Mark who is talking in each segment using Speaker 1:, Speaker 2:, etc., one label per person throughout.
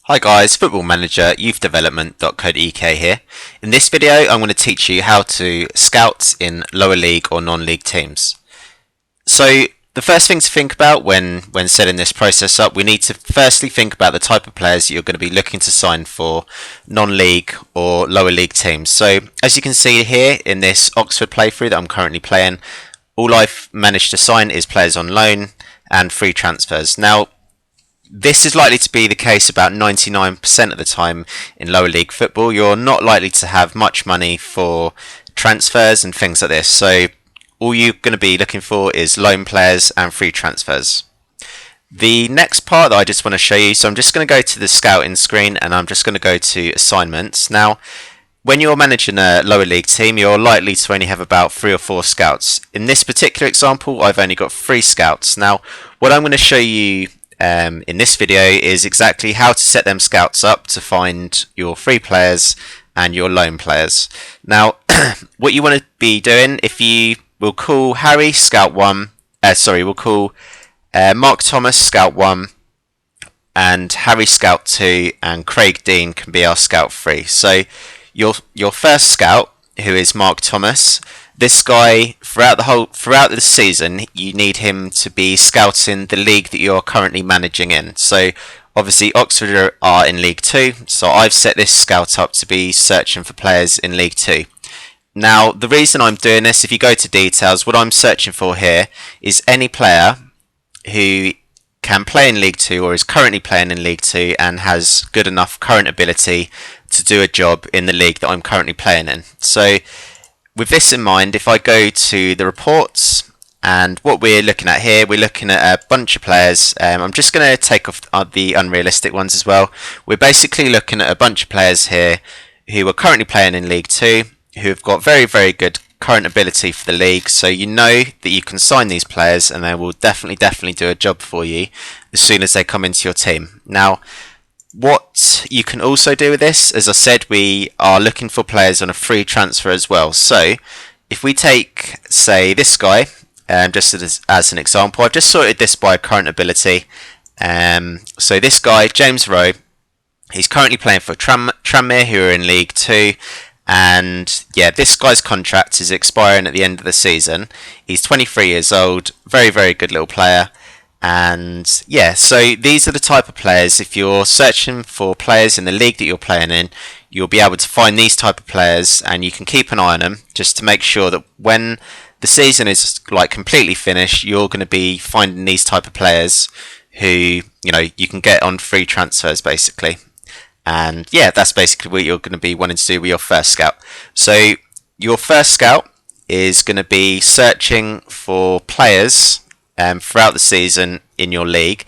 Speaker 1: Hi guys, Football-ManagerYouthDevelopment.co.uk here. In this video I'm going to teach you how to scout in lower league or non-league teams. So the first thing to think about when setting this process up, we need to firstly think about the type of players you're going to be looking to sign for non-league or lower league teams. So as you can see here in this Oxford playthrough that I'm currently playing, all I've managed to sign is players on loan and free transfers. Now this is likely to be the case about 99% of the time in lower league football. You're not likely to have much money for transfers and things like this. So all you're going to be looking for is loan players and free transfers. The next part that I just want to show you, so I'm just going to go to the scouting screen and I'm just going to go to assignments. Now, when you're managing a lower league team, you're likely to only have about 3 or 4 scouts. In this particular example, I've only got 3 scouts. Now, what I'm going to show you in this video is exactly how to set them scouts up to find your free players and your loan players. Now, what you want to be doing, if you will call Harry Scout 1, we'll call Mark Thomas Scout 1, and Harry Scout 2, and Craig Dean can be our Scout 3. So your first scout, who is Mark Thomas, this guy, throughout the season, you need him to be scouting the league that you're currently managing in. So obviously Oxford are in League 2, so I've set this scout up to be searching for players in League 2. Now the reason I'm doing this, if you go to details, what I'm searching for here is any player who can play in League 2 or is currently playing in League 2 and has good enough current ability to do a job in the league that I'm currently playing in. So with this in mind, if I go to the reports, and what we're looking at here, we're looking at a bunch of players. I'm just going to take off the unrealistic ones as well. We're basically looking at a bunch of players here who are currently playing in League 2, who have got very, very good current ability for the league. So you know that you can sign these players and they will definitely do a job for you as soon as they come into your team. Now, what you can also do with this, as I said, we are looking for players on a free transfer as well. So if we take, say, this guy, just as an example, I've just sorted this by current ability. So this guy, James Rowe, he's currently playing for Tranmere, who are in League 2. And yeah, this guy's contract is expiring at the end of the season. He's 23 years old, very, very good little player. And yeah, so these are the type of players, if you're searching for players in the league that you're playing in, you'll be able to find these type of players and you can keep an eye on them just to make sure that when the season is like completely finished, you're going to be finding these type of players who, you know, you can get on free transfers basically. And yeah, that's basically what you're going to be wanting to do with your first scout. So your first scout is going to be searching for players throughout the season in your league.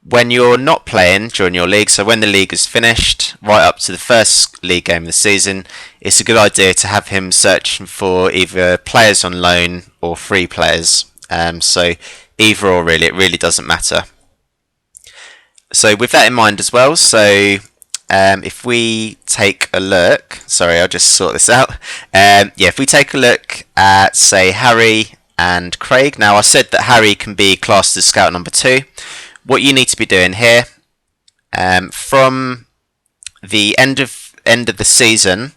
Speaker 1: When you're not playing during your league, so when the league is finished, right up to the first league game of the season, it's a good idea to have him searching for either players on loan or free players. So either or really, it really doesn't matter. So with that in mind as well, so if we take a look, sorry, I'll just sort this out. If we take a look at, say, Harry and Craig. Now I said that Harry can be classed as scout number 2. What you need to be doing here, from the end of the season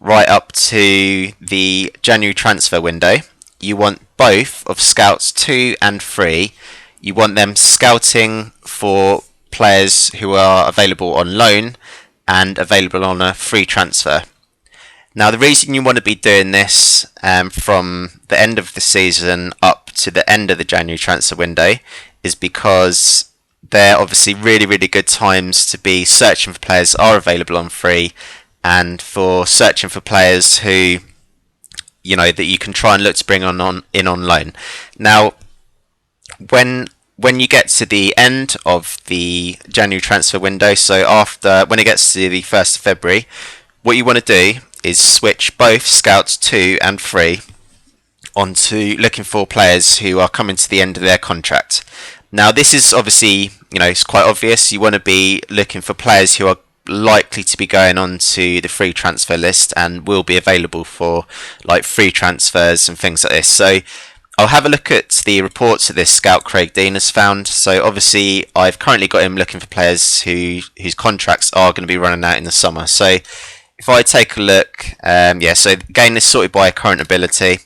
Speaker 1: right up to the January transfer window, you want both of scouts 2 and 3. You want them scouting for players who are available on loan and available on a free transfer. Now the reason you want to be doing this from the end of the season up to the end of the January transfer window is because they're obviously really, really good times to be searching for players that are available on free and for searching for players who, you know, that you can try and look to bring on loan. Now when you get to the end of the January transfer window, so when it gets to the 1st of February, what you want to do is switch both scouts 2 and 3 onto looking for players who are coming to the end of their contract. Now this is obviously, you know, it's quite obvious. You want to be looking for players who are likely to be going on to the free transfer list and will be available for like free transfers and things like this. So I'll have a look at the reports that this scout Craig Dean has found. So obviously I've currently got him looking for players whose contracts are going to be running out in the summer. So if I take a look, so again this is sorted by current ability.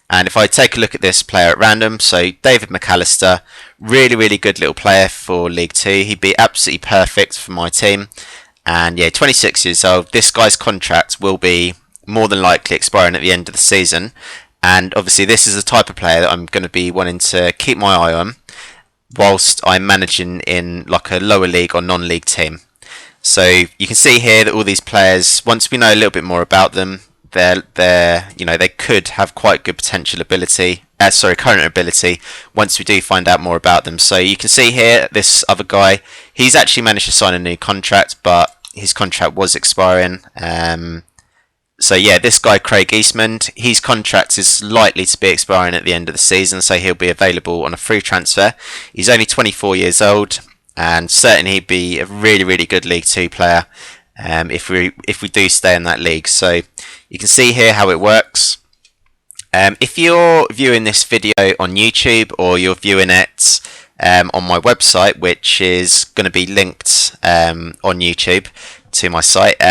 Speaker 1: And if I take a look at this player at random, so David McAllister, really good little player for League 2. He'd be absolutely perfect for my team. And yeah, 26 years old. This guy's contract will be more than likely expiring at the end of the season. And obviously this is the type of player that I'm going to be wanting to keep my eye on whilst I'm managing in like a lower league or non-league team. So you can see here that all these players, once we know a little bit more about them, they could have quite good potential ability. Current ability. Once we do find out more about them, so you can see here this other guy. He's actually managed to sign a new contract, but his contract was expiring. So yeah, this guy Craig Eastman, his contract is likely to be expiring at the end of the season, so he'll be available on a free transfer. He's only 24 years old, and certainly he'd be a really good League 2 player. If we do stay in that league. So you can see here how it works. If you're viewing this video on YouTube or you're viewing it on my website, which is going to be linked on YouTube to my site,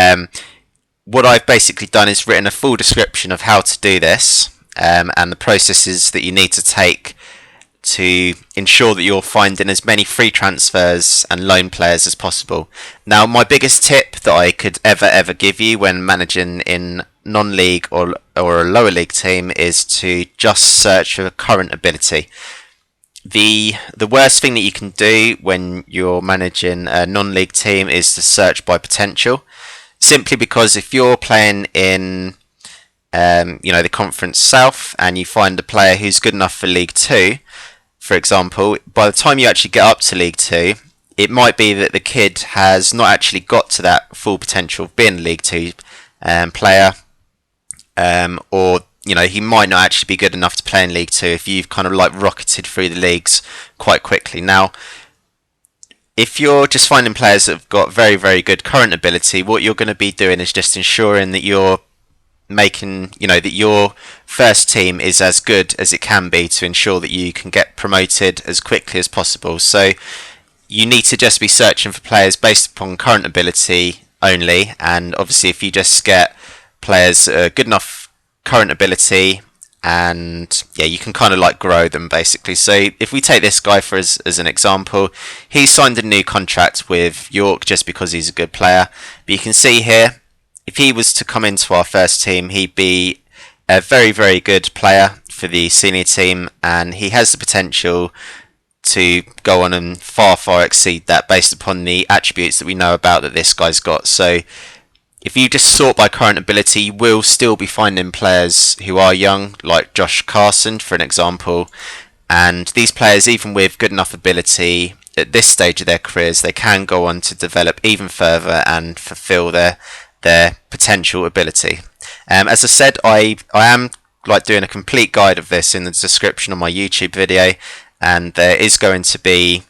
Speaker 1: what I've basically done is written a full description of how to do this and the processes that you need to take to ensure that you're finding as many free transfers and loan players as possible. Now, my biggest tip that I could ever give you when managing in non-league or a lower league team is to just search for current ability. The worst thing that you can do when you're managing a non-league team is to search by potential, simply because if you're playing in the Conference South and you find a player who's good enough for League 2, for example, by the time you actually get up to League 2, it might be that the kid has not actually got to that full potential of being a League 2 player, or he might not actually be good enough to play in League 2 if you've kind of like rocketed through the leagues quite quickly. Now, if you're just finding players that have got very good current ability, what you're going to be doing is just ensuring that you're making that your first team is as good as it can be to ensure that you can get promoted as quickly as possible. So you need to just be searching for players based upon current ability only, and obviously if you just get players good enough current ability, and yeah, you can kind of like grow them basically. So if we take this guy as an example, he signed a new contract with York just because he's a good player, but you can see here, if he was to come into our first team, he'd be a very good player for the senior team, and he has the potential to go on and far exceed that based upon the attributes that we know about that this guy's got. So if you just sort by current ability, you will still be finding players who are young, like Josh Carson for an example, and these players, even with good enough ability at this stage of their careers, they can go on to develop even further and fulfill their potential ability. As I said, I am like doing a complete guide of this in the description of my YouTube video, and there is going to be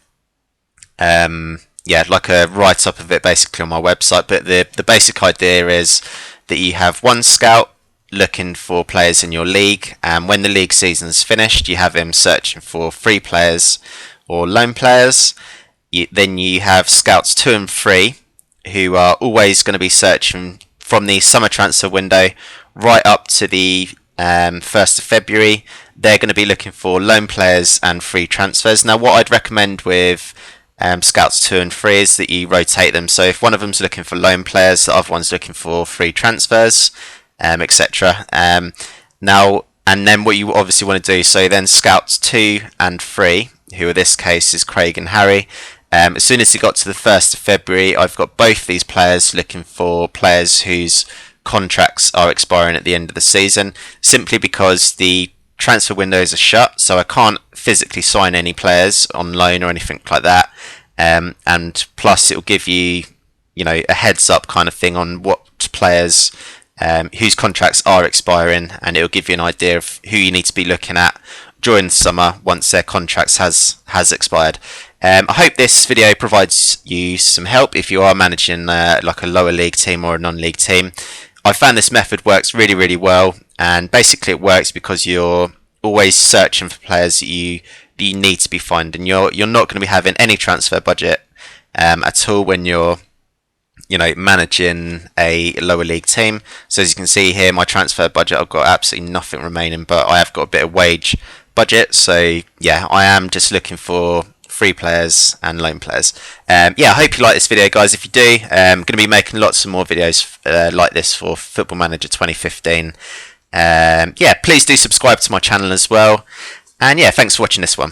Speaker 1: like a write-up of it basically on my website. But the basic idea is that you have one scout looking for players in your league, and when the league season's finished, you have him searching for free players or loan players. Then you have scouts 2 and 3 who are always going to be searching from the summer transfer window right up to the 1st of February. They're going to be looking for loan players and free transfers. Now, what I'd recommend with scouts 2 and 3 is that you rotate them. So if one of them's looking for loan players, the other one's looking for free transfers, etc. Now, and then what you obviously want to do, so then scouts 2 and 3, who in this case is Craig and Harry, as soon as he got to the 1st of February, I've got both these players looking for players whose contracts are expiring at the end of the season, simply because the transfer windows are shut, so I can't physically sign any players on loan or anything like that. And plus, it'll give you, a heads up kind of thing on what players whose contracts are expiring, and it'll give you an idea of who you need to be looking at during the summer once their contracts has expired. I hope this video provides you some help if you are managing like a lower league team or a non-league team. I found this method works really well, and basically it works because you're always searching for players that you need to be finding. You're not going to be having any transfer budget at all when you're managing a lower league team. So as you can see here, my transfer budget, I've got absolutely nothing remaining, but I have got a bit of wage budget. So yeah, I am just looking for free players and loan players. I hope you like this video, guys. If you do, I'm going to be making lots of more videos like this for Football Manager 2015. Please do subscribe to my channel as well. And yeah, thanks for watching this one.